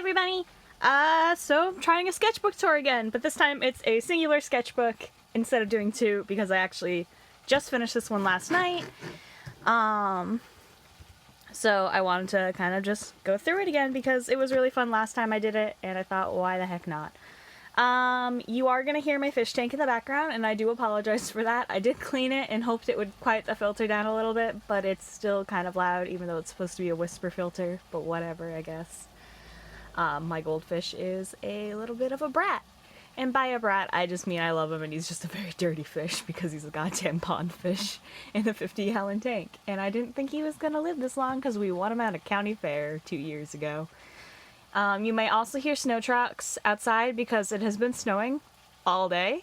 everybody! So I'm trying a sketchbook tour again, but this time it's a singular sketchbook instead of doing two because I actually just finished this one last night. So I wanted to kind of just go through it again because it was really fun last time I did it, and I thought, why the heck not? You are gonna hear my fish tank in the background, and I do apologize for that. I did clean it and hoped it would quiet the filter down a little bit, but it's still kind of loud, even though it's supposed to be a whisper filter, but whatever, I guess. My goldfish is a little bit of a brat. And by a brat, I just mean I love him and he's just a very dirty fish because he's a goddamn pond fish in a 50-gallon tank. And I didn't think he was gonna live this long because we won him at a county fair 2 years ago. You may also hear snow trucks outside because it has been snowing all day.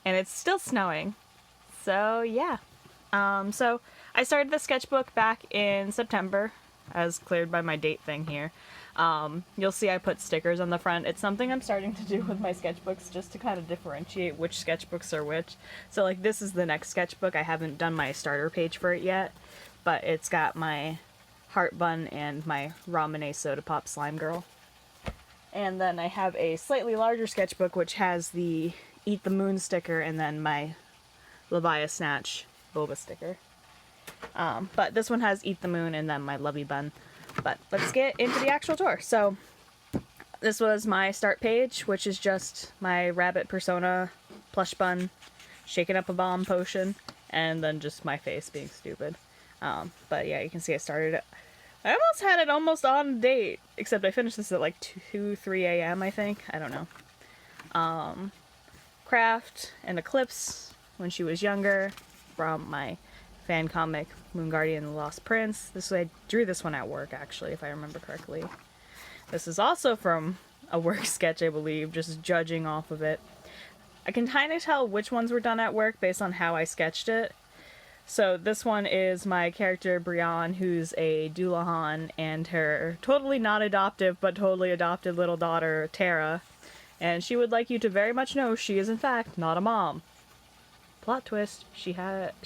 And it's still snowing. So, yeah. So I started the sketchbook back in September, as cleared by my date thing here. You'll see I put stickers on the front. It's something I'm starting to do with my sketchbooks just to kind of differentiate which sketchbooks are which. So like this is the next sketchbook. I haven't done my starter page for it yet, but it's got my heart bun and my ramen soda pop slime girl. And then I have a slightly larger sketchbook which has the Eat the Moon sticker and then my Labaya Snatch boba sticker. But this one has Eat the Moon and then my Lovey Bun. But let's get into the actual tour. So this was my start page, which is just my rabbit persona plush bun shaking up a bomb potion, and then just my face being stupid. But yeah, you can see I started it. I almost had it almost on date, except I finished this at like 3 a.m. I think. I don't know. Craft and Eclipse when she was younger from my fan comic Moon Guardian and the Lost Prince. I drew this one at work, actually, if I remember correctly. This is also from a work sketch, I believe, just judging off of it. I can kind of tell which ones were done at work based on how I sketched it. So this one is my character Brianne, who's a Doulahan, and her totally not adoptive but totally adopted little daughter Tara, and she would like you to very much know she is in fact not a mom. Plot twist, she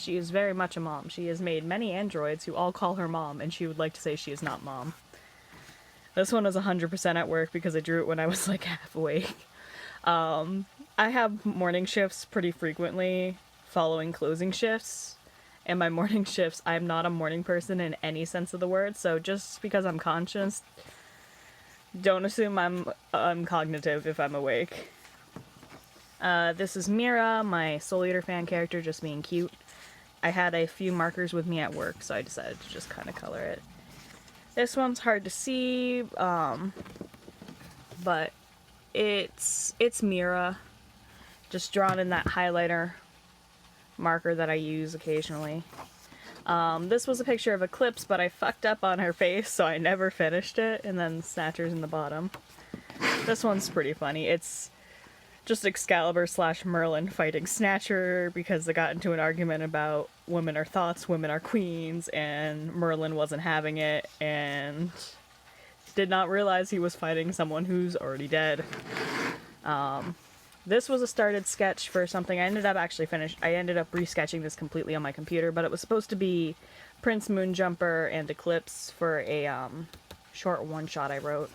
is very much a mom. She has made many androids who all call her mom, and she would like to say she is not mom. This one is 100% at work because I drew it when I was like half awake. I have morning shifts pretty frequently following closing shifts, and my morning shifts, I'm not a morning person in any sense of the word, so just because I'm conscious, don't assume I'm cognitive if I'm awake. This is Mira, my Soul Eater fan character, just being cute. I had a few markers with me at work, so I decided to just kind of color it. This one's hard to see, but it's Mira, just drawn in that highlighter marker that I use occasionally. This was a picture of Eclipse, but I fucked up on her face, so I never finished it, and then Snatcher's in the bottom. This one's pretty funny. It's just Excalibur / Merlin fighting Snatcher because they got into an argument about women are thoughts, women are queens, and Merlin wasn't having it and did not realize he was fighting someone who's already dead. This was a started sketch for something I ended up resketching this completely on my computer, but it was supposed to be Prince Moonjumper and Eclipse for a short one-shot I wrote.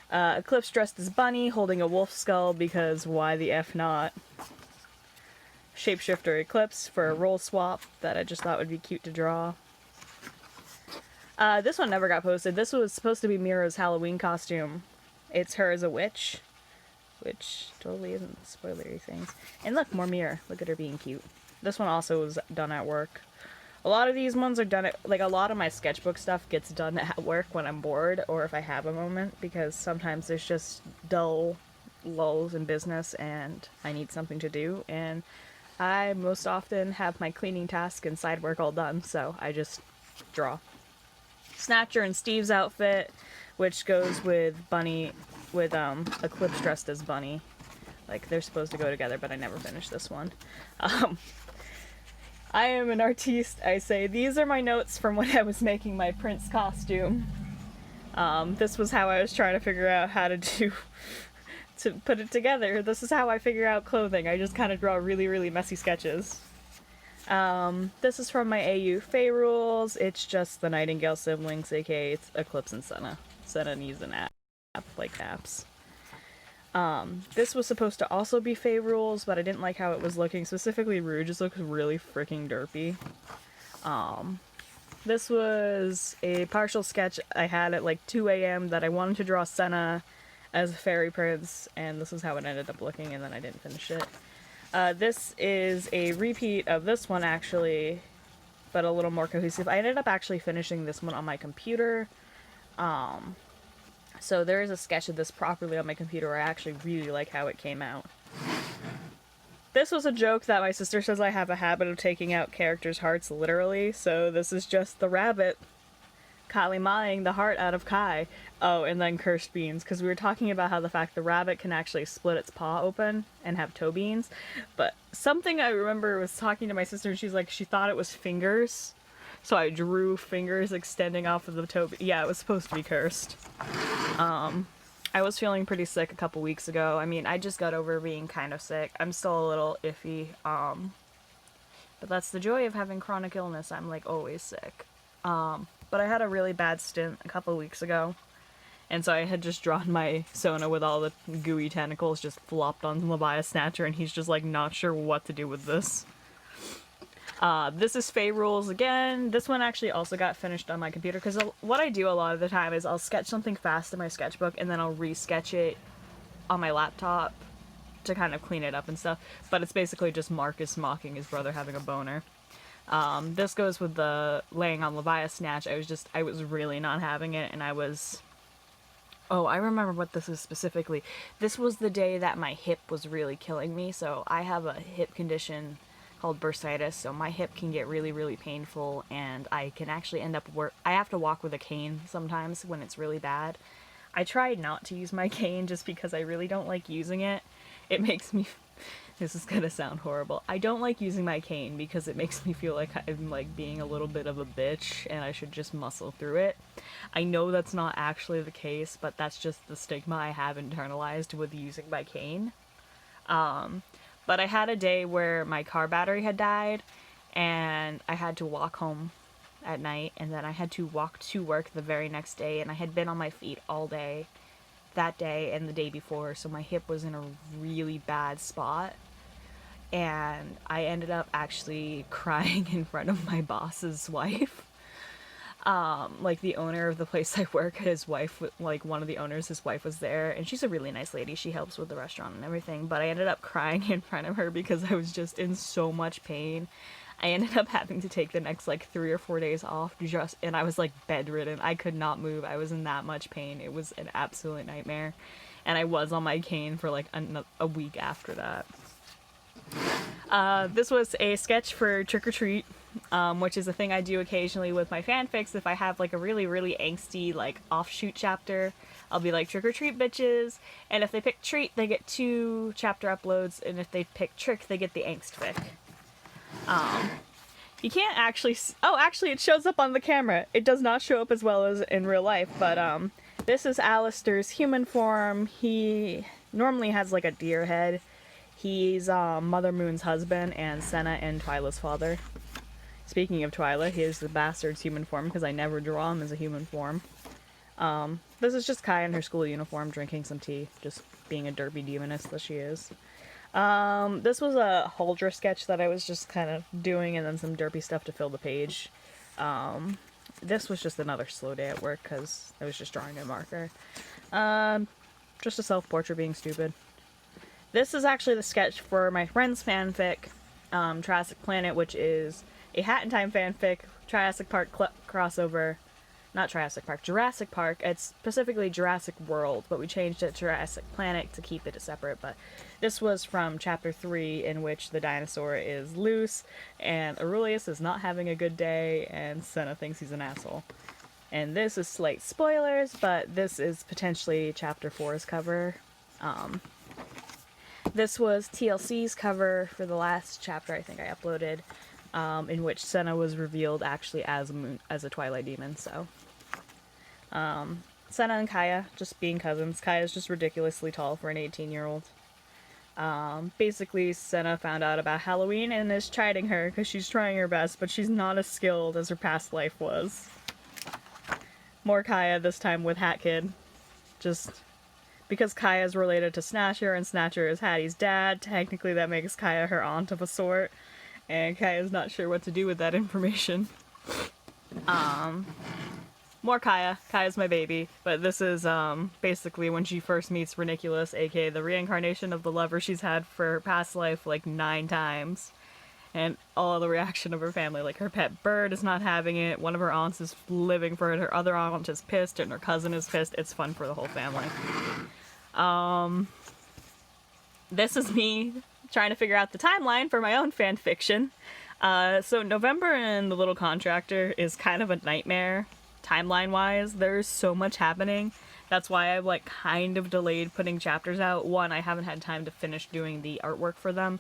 Eclipse dressed as Bunny, holding a wolf skull, because why the F not? Shapeshifter Eclipse for a roll swap that I just thought would be cute to draw. This one never got posted. This was supposed to be Mira's Halloween costume. It's her as a witch, which totally isn't spoilery things. And look, more Mira. Look at her being cute. This one also was done at work. A lot of these ones are done at, like, a lot of my sketchbook stuff gets done at work when I'm bored or if I have a moment, because sometimes there's just dull lulls in business and I need something to do, and I most often have my cleaning task and side work all done, so I just draw. Snatcher and Steve's outfit, which goes with Bunny, with Eclipse dressed as Bunny. Like, they're supposed to go together, but I never finished this one. I am an artiste, I say. These are my notes from when I was making my Prince costume. This was how I was trying to figure out how to put it together. This is how I figure out clothing. I just kind of draw really, really messy sketches. This is from my AU Fae Rules. It's just the Nightingale siblings, aka it's Eclipse and Senna. Senna needs an app. nap, like naps. This was supposed to also be Fae rules, but I didn't like how it was looking. Specifically, Rue just looks really freaking derpy. This was a partial sketch I had at like 2 a.m. that I wanted to draw Senna as a fairy prince, and this is how it ended up looking, and then I didn't finish it. This is a repeat of this one, actually, but a little more cohesive. I ended up actually finishing this one on my computer. So there is a sketch of this properly on my computer. I actually really like how it came out. This was a joke that my sister says I have a habit of taking out characters' hearts literally, so this is just the rabbit Kalimaing the heart out of Kai. Oh, and then cursed beans, because we were talking about how the fact the rabbit can actually split its paw open and have toe beans, but something I remember was talking to my sister and she's like, she thought it was fingers, so I drew fingers extending off of the toe. Yeah, it was supposed to be cursed. I was feeling pretty sick a couple weeks ago. I mean, I just got over being kind of sick. I'm still a little iffy, but that's the joy of having chronic illness. I'm like always sick. But I had a really bad stint a couple weeks ago, and so I had just drawn my Sona with all the gooey tentacles just flopped on Leviathan Snatcher, and he's just like not sure what to do with this. This is Fae Rules again. This one actually also got finished on my computer, because what I do a lot of the time is I'll sketch something fast in my sketchbook, and then I'll re-sketch it on my laptop to kind of clean it up and stuff, but it's basically just Marcus mocking his brother having a boner. This goes with the laying on Leviathan Snatch. I was really not having it, and oh, I remember what this is specifically. This was the day that my hip was really killing me, so I have a hip condition called bursitis, so my hip can get really, really painful, and I can actually end up I have to walk with a cane sometimes when it's really bad. I tried not to use my cane just because I really don't like using it. It makes me... This is gonna sound horrible. I don't like using my cane because it makes me feel like I'm like being a little bit of a bitch and I should just muscle through it. I know that's not actually the case, but that's just the stigma I have internalized with using my cane. But I had a day where my car battery had died and I had to walk home at night, and then I had to walk to work the very next day, and I had been on my feet all day that day and the day before, so my hip was in a really bad spot. And I ended up actually crying in front of my boss's wife. Like the owner of the place I work, his wife, like one of the owners, his wife was there, and she's a really nice lady. She helps with the restaurant and everything, but I ended up crying in front of her because I was just in so much pain. I ended up having to take the next like 3 or 4 days off and I was like bedridden. I could not move. I was in that much pain. It was an absolute nightmare. And I was on my cane for like a week after that. This was a sketch for Trick or Treat, which is a thing I do occasionally with my fanfics. If I have like a really, really angsty like offshoot chapter, I'll be like, trick or treat bitches, and if they pick treat, they get 2 chapter uploads, and if they pick trick, they get the angst fic. You can't actually... Oh, actually, it shows up on the camera. It does not show up as well as in real life, but, this is Alistair's human form. He normally has, like, a deer head. He's, Mother Moon's husband and Senna and Twyla's father. Speaking of Twyla, he is the bastard's human form, because I never draw him as a human form. This is just Kai in her school uniform, drinking some tea, just being a derpy demoness that she is. This was a Huldra sketch that I was just kind of doing, and then some derpy stuff to fill the page. This was just another slow day at work, because I was just drawing a marker. Just a self-portrait being stupid. This is actually the sketch for my friend's fanfic, Jurassic Planet, which is a Hat in Time fanfic, Jurassic Park crossover. Not Jurassic Park, Jurassic Park. It's specifically Jurassic World, but we changed it to Jurassic Planet to keep it separate. But this was from Chapter 3, in which the dinosaur is loose, and Aurelius is not having a good day, and Senna thinks he's an asshole. And this is slight spoilers, but this is potentially Chapter 4's cover. This was TLC's cover for the last chapter I think I uploaded, in which Senna was revealed actually as a Twilight Demon, so... Senna and Kaya, just being cousins. Kaya's just ridiculously tall for an 18-year-old. Basically, Senna found out about Halloween and is chiding her because she's trying her best, but she's not as skilled as her past life was. More Kaya, this time with Hat Kid. Just because Kaya is related to Snatcher and Snatcher is Hattie's dad, technically that makes Kaya her aunt of a sort, and Kaya's not sure what to do with that information. More Kaya. Kaya's my baby, but this is basically when she first meets Reniculus, aka the reincarnation of the lover she's had for her past life like 9 times. And all the reaction of her family, like her pet bird is not having it, one of her aunts is living for it, her other aunt is pissed, and her cousin is pissed. It's fun for the whole family. This is me trying to figure out the timeline for my own fan fiction. So November in The Little Contractor is kind of a nightmare, timeline-wise. There's so much happening. That's why I've, like, kind of delayed putting chapters out. 1, I haven't had time to finish doing the artwork for them,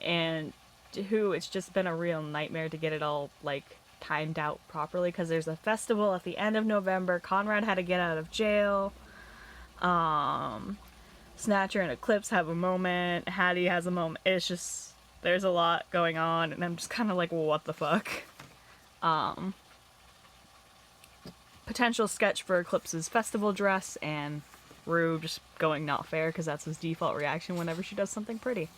and 2, it's just been a real nightmare to get it all, like, timed out properly, because there's a festival at the end of November. Conrad had to get out of jail. Snatcher and Eclipse have a moment. Hattie has a moment. It's just, there's a lot going on, and I'm just kind of like, well, what the fuck? Potential sketch for Eclipse's festival dress, and Rue just going not fair, because that's his default reaction whenever she does something pretty.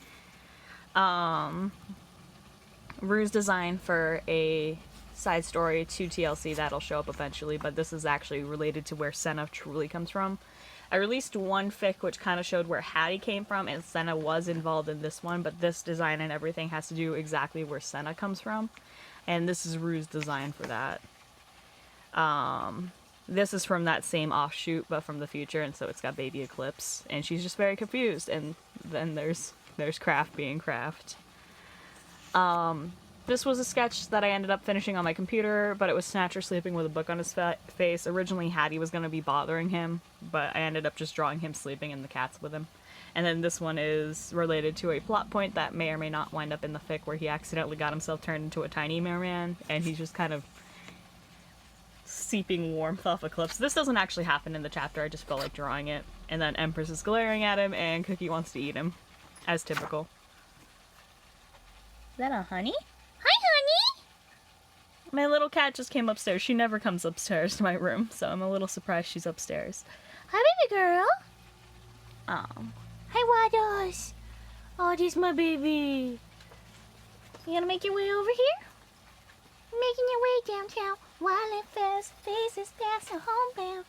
Rue's design for a side story to TLC that'll show up eventually, but this is actually related to where Senna truly comes from. I released one fic which kind of showed where Hattie came from, and Senna was involved in this one, but this design and everything has to do exactly where Senna comes from, and this is Rue's design for that. This is from that same offshoot, but from the future, and so it's got Baby Eclipse, and she's just very confused, and then there's Craft being Craft. This was a sketch that I ended up finishing on my computer, but it was Snatcher sleeping with a book on his face. Originally, Hattie was going to be bothering him, but I ended up just drawing him sleeping and the cats with him. And then this one is related to a plot point that may or may not wind up in the fic, where he accidentally got himself turned into a tiny merman, and he's just kind of seeping warmth off Eclipse. This doesn't actually happen in the chapter, I just felt like drawing it. And then Empress is glaring at him, and Cookie wants to eat him, as typical. Is that a honey? Hi, honey! My little cat just came upstairs. She never comes upstairs to my room, so I'm a little surprised she's upstairs. Hi, baby girl! Oh. Hi, Wados! Oh, this is my baby. You gonna make your way over here? Making your way downtown. While it fast faces past a homebound.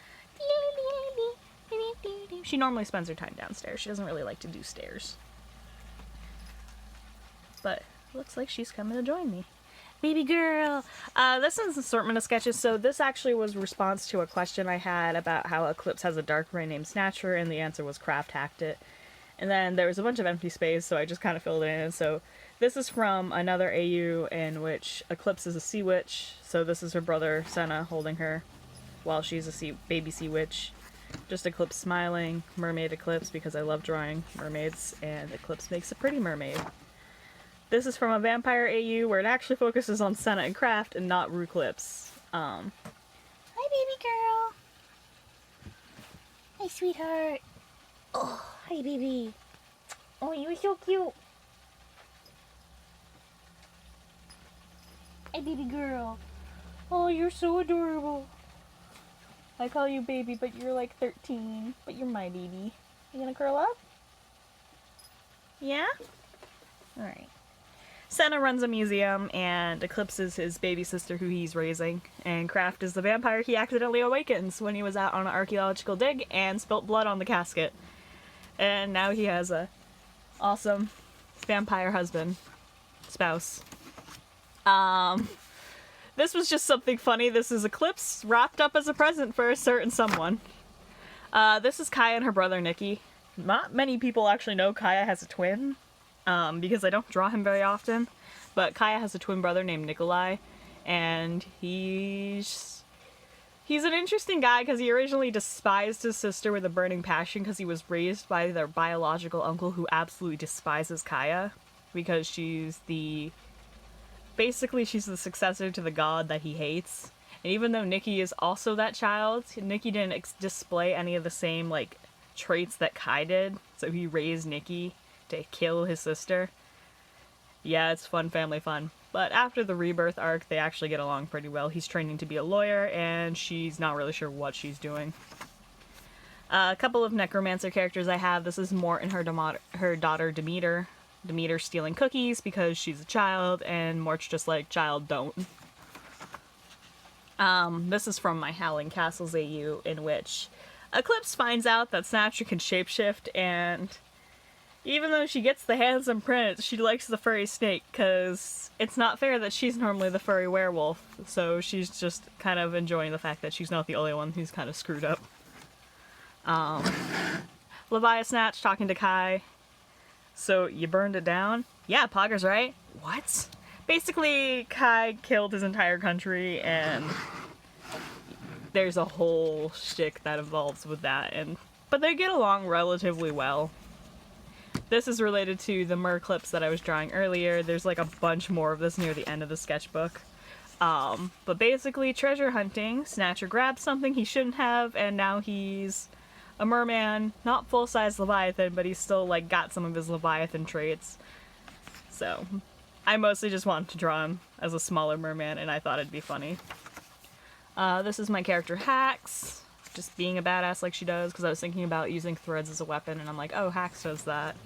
She normally spends her time downstairs. She doesn't really like to do stairs. But looks like she's coming to join me. Baby girl! This is an assortment of sketches, so this actually was a response to a question I had about how Eclipse has a dark brain named Snatcher, and the answer was Craft hacked it. And then there was a bunch of empty space, so I just kind of filled it in. So this is from another AU in which Eclipse is a sea witch, so this is her brother Senna holding her while she's a baby sea witch. Just Eclipse smiling, mermaid Eclipse, because I love drawing mermaids, and Eclipse makes a pretty mermaid. This is from a vampire AU where it actually focuses on Senna and Craft and not Rue Eclipse. Hi, baby girl. Hi, sweetheart. Oh, hi, baby. Oh, you're so cute. Hi, baby girl. Oh, you're so adorable. I call you baby, but you're like 13. But you're my baby. You gonna curl up? Yeah? Alright. Senna runs a museum, and Eclipse is his baby sister who he's raising, and Craft is the vampire he accidentally awakens when he was out on an archaeological dig and spilt blood on the casket. And now he has a awesome vampire husband, spouse. This was just something funny. This is Eclipse wrapped up as a present for a certain someone. This is Kaya and her brother Nikki. Not many people actually know Kaya has a twin. Because I don't draw him very often, but Kaya has a twin brother named Nikolai, and he's an interesting guy because he originally despised his sister with a burning passion because he was raised by their biological uncle who absolutely despises Kaya because she's the successor to the god that he hates. And even though Nikki is also that child, Nikki didn't display any of the same, like, traits that Kai did, so he raised Nikki to kill his sister. Yeah, it's fun, family fun. But after the rebirth arc, they actually get along pretty well. He's training to be a lawyer, and she's not really sure what she's doing. A couple of necromancer characters I have. This is Mort and her daughter Demeter. Demeter stealing cookies because she's a child, and Mort's just like, child, don't. This is from my Howling Castles AU, in which Eclipse finds out that Snatcher can shapeshift, and even though she gets the handsome prince, she likes the furry snake, because it's not fair that she's normally the furry werewolf, so she's just kind of enjoying the fact that she's not the only one who's kind of screwed up. Leviathan Snatch talking to Kai. So, you burned it down? Yeah, Pogger's right. What? Basically, Kai killed his entire country, and there's a whole shtick that involves with that, but they get along relatively well. This is related to the mer clips that I was drawing earlier. There's like a bunch more of this near the end of the sketchbook. But basically, treasure hunting, Snatcher grabs something he shouldn't have, and now he's a merman, not full-size Leviathan, but he's still like got some of his Leviathan traits. So, I mostly just wanted to draw him as a smaller merman, and I thought it'd be funny. This is my character Hax, just being a badass like she does, because I was thinking about using threads as a weapon, and I'm like, oh, Hax does that.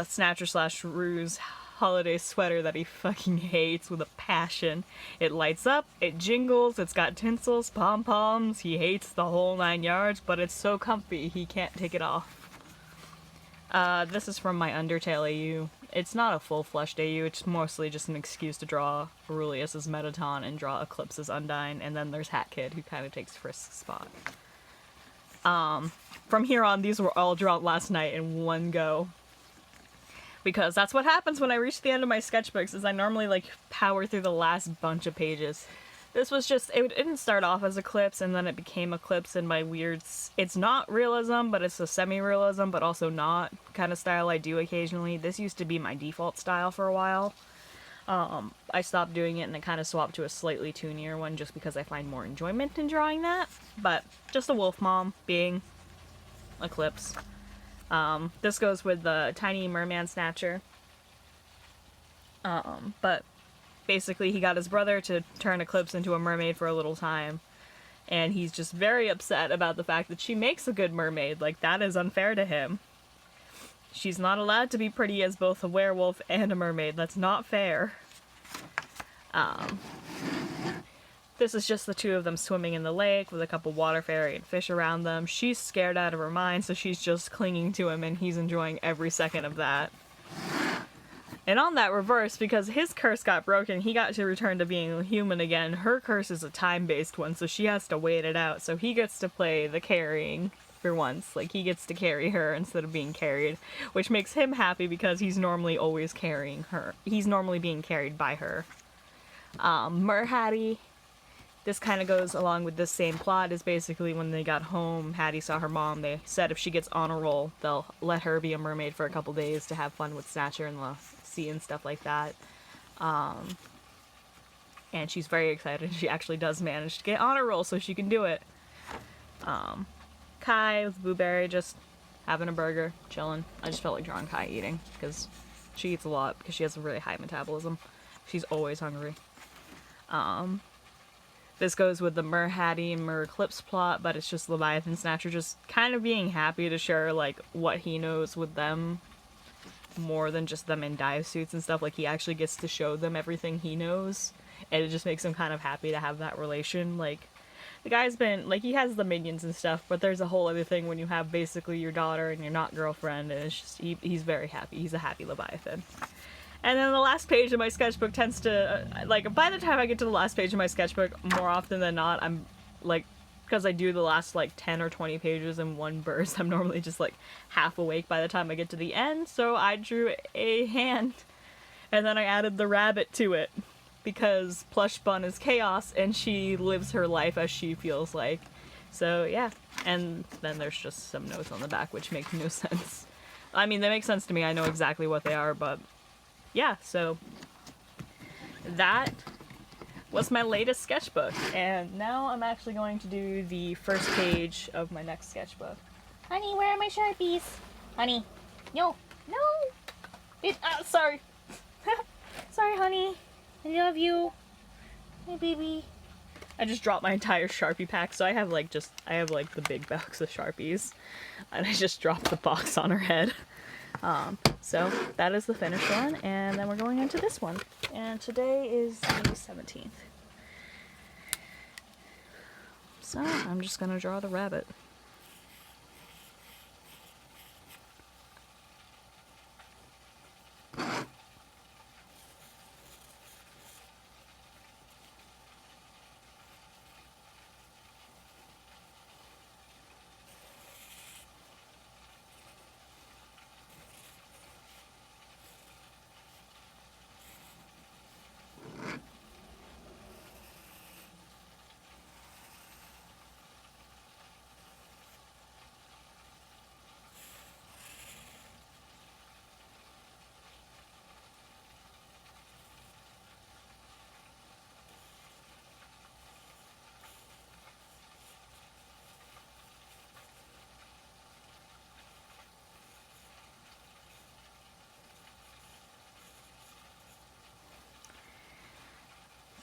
Snatcher / Ruse holiday sweater that he fucking hates with a passion. It lights up, it jingles, it's got tinsels, pom-poms, he hates the whole 9 yards, but it's so comfy he can't take it off. This is from my Undertale AU. It's not a full-fleshed AU, it's mostly just an excuse to draw Aurelius's Metaton and draw Eclipse's Undyne, and then there's Hat Kid, who kind of takes Frisk's spot. From here on, these were all drawn last night in one go. Because that's what happens when I reach the end of my sketchbooks, is I normally, like, power through the last bunch of pages. This was just, it didn't start off as Eclipse, and then it became Eclipse in my weird, it's not realism, but it's a semi-realism, but also not kind of style I do occasionally. This used to be my default style for a while. I stopped doing it, and it kind of swapped to a slightly toonier one, just because I find more enjoyment in drawing that. But, just a wolf mom being Eclipse. This goes with the tiny merman snatcher. But basically he got his brother to turn Eclipse into a mermaid for a little time, and he's just very upset about the fact that she makes a good mermaid. Like, that is unfair to him. She's not allowed to be pretty as both a werewolf and a mermaid. That's not fair. This is just the two of them swimming in the lake with a couple water fairy and fish around them. She's scared out of her mind, so she's just clinging to him, and he's enjoying every second of that. And on that reverse, because his curse got broken, he got to return to being a human again. Her curse is a time-based one, so she has to wait it out. So he gets to play the carrying for once. Like, he gets to carry her instead of being carried, which makes him happy because he's normally always carrying her. He's normally being carried by her. Hattie. This kind of goes along with this same plot, is basically when they got home, Hattie saw her mom. They said if she gets on a roll, they'll let her be a mermaid for a couple days to have fun with Snatcher in the sea and stuff like that. And she's very excited. She actually does manage to get on a roll so she can do it. Kai with Blueberry just having a burger, chilling. I just felt like drawing Kai eating, because she eats a lot, because she has a really high metabolism. She's always hungry. This goes with the Mer Hattie and Mer Eclipse plot, but it's just Leviathan Snatcher just kind of being happy to share, like, what he knows with them, more than just them in dive suits and stuff. Like, he actually gets to show them everything he knows, and it just makes him kind of happy to have that relation. Like, the guy's been, like, he has the minions and stuff, but there's a whole other thing when you have basically your daughter and your not girlfriend, and it's just, he's very happy. He's a happy Leviathan. And then the last page of my sketchbook tends to, like, by the time I get to the last page of my sketchbook, more often than not, I'm, like, because I do the last, like, 10 or 20 pages in one burst, I'm normally just, like, half awake by the time I get to the end, so I drew a hand, and then I added the rabbit to it, because Plush Bun is chaos, and she lives her life as she feels like. So, yeah. And then there's just some notes on the back, which make no sense. I mean, they make sense to me, I know exactly what they are, but yeah, so that was my latest sketchbook, and now I'm actually going to do the first page of my next sketchbook. Honey, where are my Sharpies? Honey, no. Sorry. Sorry, honey. I love you. Hey, baby. I just dropped my entire Sharpie pack, so I have like the big box of Sharpies, and I just dropped the box on her head. So that is the finished one, and then we're going into this one. And today is the 17th. So I'm just gonna draw the rabbit.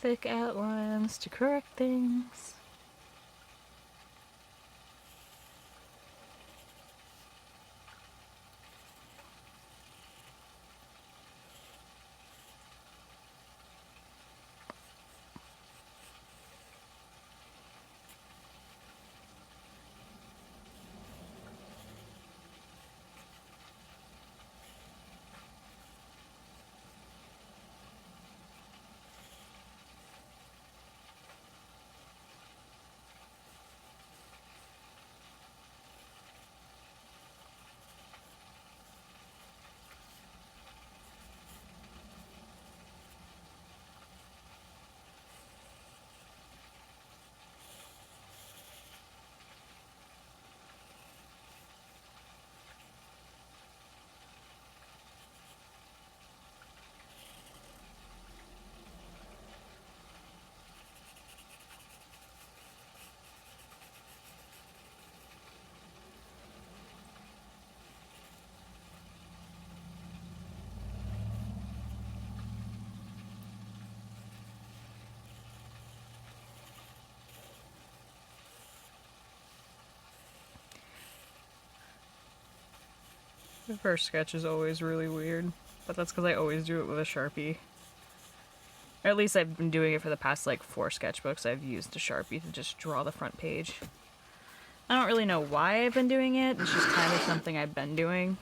Thick outlines to correct things. The first sketch is always really weird, but that's because I always do it with a Sharpie. Or at least I've been doing it for the past like 4 sketchbooks. I've used a Sharpie to just draw the front page. I don't really know why I've been doing it, it's just kind of something I've been doing.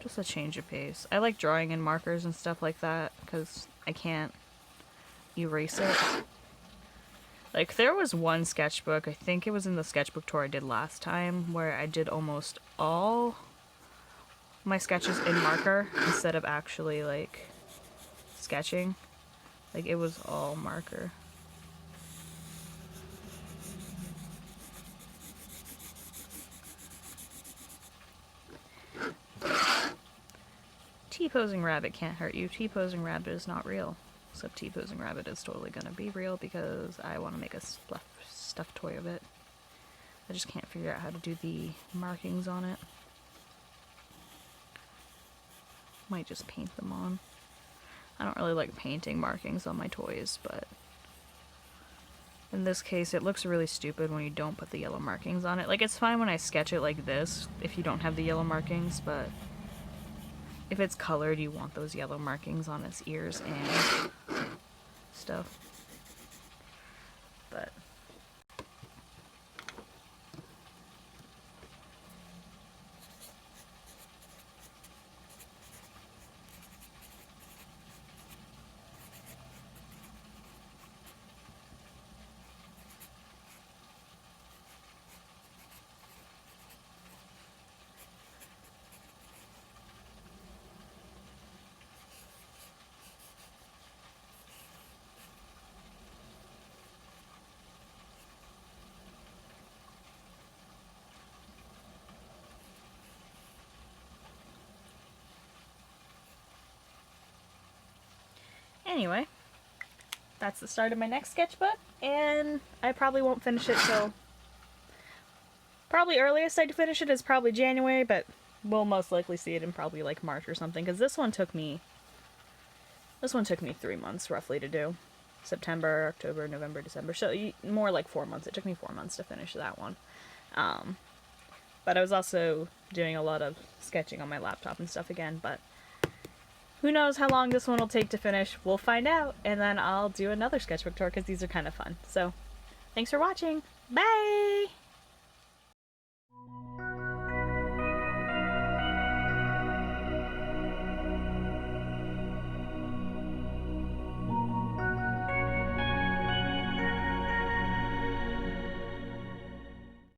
Just a change of pace. I like drawing in markers and stuff like that, because I can't erase it. Like, there was one sketchbook, I think it was in the sketchbook tour I did last time, where I did almost all my sketches in marker instead of actually like sketching. Like, it was all marker. T-posing rabbit can't hurt you. T-posing rabbit is not real. Except T-posing rabbit is totally gonna be real because I want to make a stuffed toy of it. I just can't figure out how to do the markings on it. Might just paint them on. I don't really like painting markings on my toys, but in this case it looks really stupid when you don't put the yellow markings on it. Like, it's fine when I sketch it like this if you don't have the yellow markings, but if it's colored you want those yellow markings on its ears and stuff. But anyway, that's the start of my next sketchbook, and I probably won't finish it till... Probably earliest I'd finish it is probably January, but we'll most likely see it in probably like March or something, because this one took me 3 months roughly to do. September, October, November, December. So more like 4 months. It took me 4 months to finish that one. But I was also doing a lot of sketching on my laptop and stuff again, but who knows how long this one will take to finish. We'll find out, and then I'll do another sketchbook tour because these are kind of fun. So, thanks for watching. Bye!